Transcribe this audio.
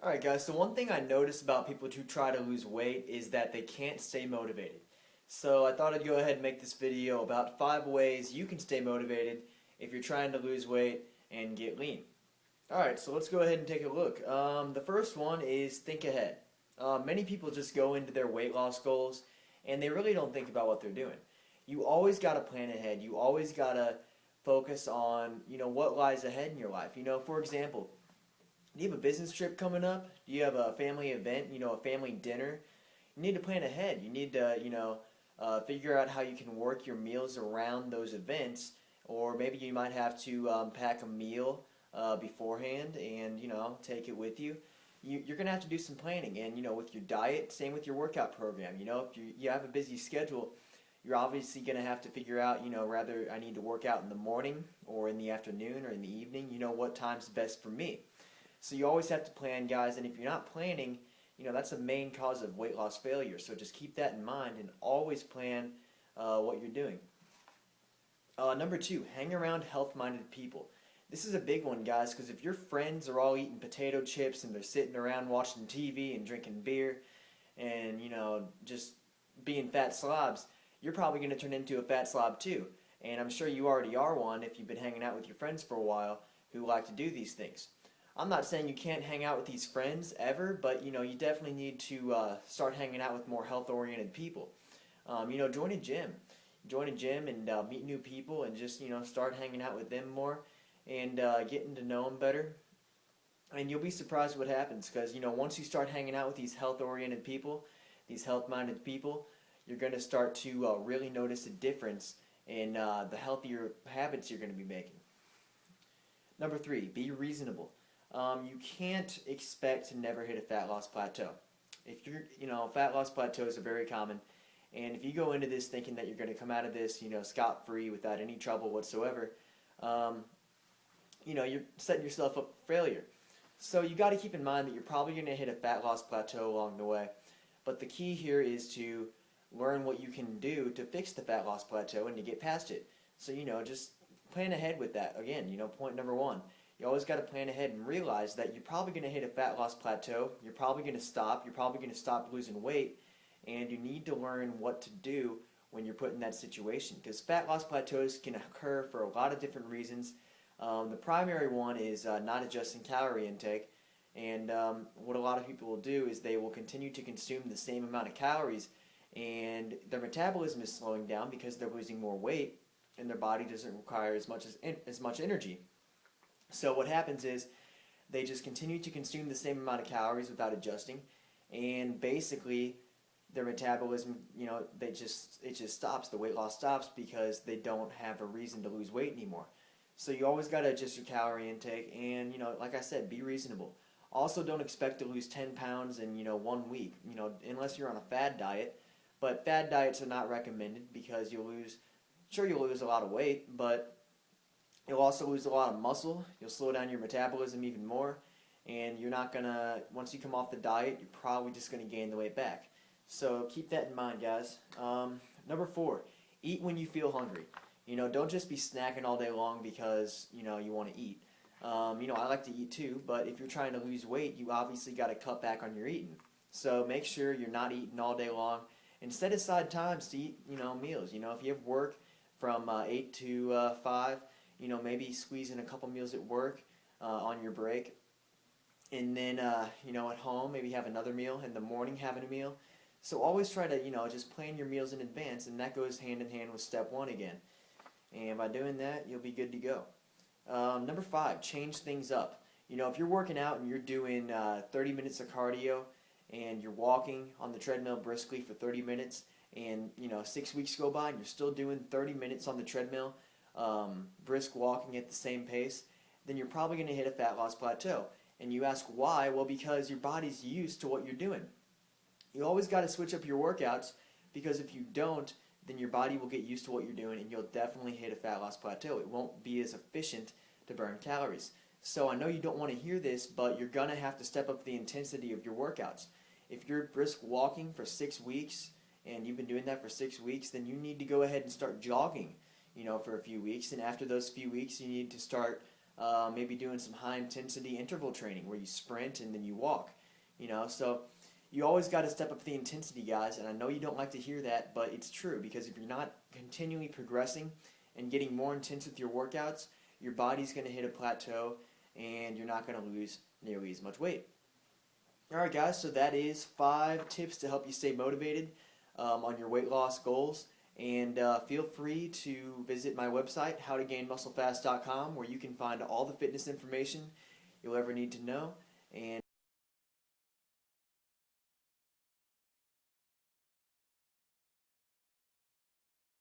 Alright guys, so one thing I notice about people who try to lose weight is that they can't stay motivated. So I thought I'd go ahead and make this video about 5 ways you can stay motivated if you're trying to lose weight and get lean. Alright, so let's go ahead and take a look. The first one is think ahead. Many people just go into their weight loss goals and they really don't think about what they're doing. You always got to plan ahead. You always got to focus on, what lies ahead in your life. For example, do you have a business trip coming up? Do you have a family event, a family dinner? You need to plan ahead. You need to, figure out how you can work your meals around those events, or maybe you might have to pack a meal beforehand and, take it with you. You're going to have to do some planning, and, with your diet, same with your workout program. If you have a busy schedule, you're obviously going to have to figure out, whether I need to work out in the morning or in the afternoon or in the evening, what time's best for me. So you always have to plan, guys, and if you're not planning, that's a main cause of weight loss failure. So just keep that in mind and always plan what you're doing. Number 2, hang around health-minded people. This is a big one, guys, because if your friends are all eating potato chips and they're sitting around watching TV and drinking beer and, just being fat slobs, you're probably going to turn into a fat slob too. And I'm sure you already are one if you've been hanging out with your friends for a while who like to do these things. I'm not saying you can't hang out with these friends ever, but you definitely need to start hanging out with more health-oriented people. Join a gym. Join a gym and meet new people and just start hanging out with them more and getting to know them better. And you'll be surprised what happens because once you start hanging out with these health-oriented people, these health-minded people, you're going to start to really notice a difference in the healthier habits you're going to be making. Number 3, be reasonable. You can't expect to never hit a fat loss plateau. If you're, fat loss plateaus are very common, and if you go into this thinking that you're going to come out of this, scot-free without any trouble whatsoever, you're setting yourself up for failure. So you got to keep in mind that you're probably going to hit a fat loss plateau along the way, but the key here is to learn what you can do to fix the fat loss plateau and to get past it. So, just plan ahead with that. Again, point number 1. You always got to plan ahead and realize that you're probably going to hit a fat loss plateau. You're probably going to stop. You're probably going to stop losing weight. And you need to learn what to do when you're put in that situation. Because fat loss plateaus can occur for a lot of different reasons. The primary one is not adjusting calorie intake. And what a lot of people will do is they will continue to consume the same amount of calories. And their metabolism is slowing down because they're losing more weight. And their body doesn't require as much energy. So what happens is they just continue to consume the same amount of calories without adjusting, and basically their metabolism, it just stops. The weight loss stops because they don't have a reason to lose weight anymore. So you always got to adjust your calorie intake, and like I said, be reasonable. Also, don't expect to lose 10 pounds in 1 week, unless you're on a fad diet. But fad diets are not recommended because you'll lose a lot of weight, but you'll also lose a lot of muscle. You'll slow down your metabolism even more. And you're not going to, once you come off the diet, you're probably just going to gain the weight back. So keep that in mind, guys. Number 4, eat when you feel hungry. Don't just be snacking all day long because, you want to eat. I like to eat too, but if you're trying to lose weight, you obviously got to cut back on your eating. So make sure you're not eating all day long. And set aside times to eat, meals. If you have work from 8 to 5, maybe squeeze in a couple meals at work on your break. And then, at home, maybe have another meal. In the morning, having a meal. So always try to, just plan your meals in advance. And that goes hand in hand with step 1 again. And by doing that, you'll be good to go. Number 5, change things up. If you're working out and you're doing 30 minutes of cardio and you're walking on the treadmill briskly for 30 minutes and, 6 weeks go by and you're still doing 30 minutes on the treadmill, brisk walking at the same pace, then you're probably going to hit a fat loss plateau. And you ask why? Well, because your body's used to what you're doing. You always got to switch up your workouts because if you don't, then your body will get used to what you're doing and you'll definitely hit a fat loss plateau. It won't be as efficient to burn calories. So I know you don't want to hear this, but you're going to have to step up the intensity of your workouts. If you're brisk walking for 6 weeks and you've been doing that for 6 weeks, then you need to go ahead and start jogging, for a few weeks. And after those few weeks, you need to start maybe doing some high intensity interval training where you sprint and then you walk. So you always got to step up the intensity, guys, and I know you don't like to hear that, but it's true, because if you're not continually progressing and getting more intense with your workouts, your body's going to hit a plateau and you're not going to lose nearly as much weight. Alright guys, so that is 5 tips to help you stay motivated on your weight loss goals. And feel free to visit my website, howtogainmusclefast.com, where you can find all the fitness information you'll ever need to know. And